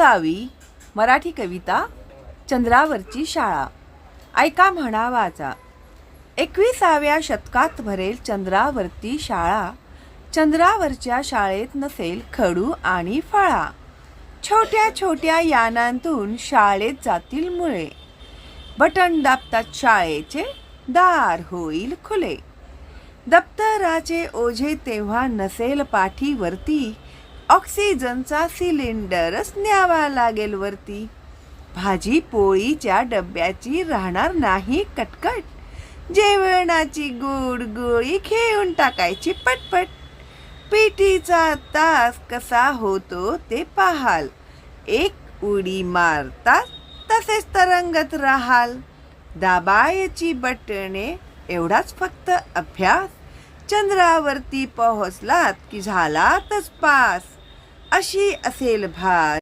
6 मराठी कविता चंद्रावरची शाळा. ऐका म्हणा वाचा. 21व्या शतकात भरेल चंद्रावरती शाळा. चंद्रावरच्या शाळेत नसेल खडू आणि फळा. छोट्या छोट्या यानांतून शाळेत जातील मुळे. बटन दाबतात शाळेचे, दार होईल खुले. दप्तराचे ओझे तेव्हा नसेल पाठीवरती. ऑक्सिजनचा सिलेंडरच न्यावा लागेल वरती. भाजी पोळीच्या डब्याची राहणार नाही कटकट. जेवणाची गोड गोळी घेऊन टाकायची पटपट. पीटीचा तास कसा होतो ते पाहाल. एक उडी मारता तसेच तरंगत राहाल. दाबायची बटणे एवढाच फक्त अभ्यास. चंद्रावरती पोहोचलात की झालातच पास. अशी असेल भास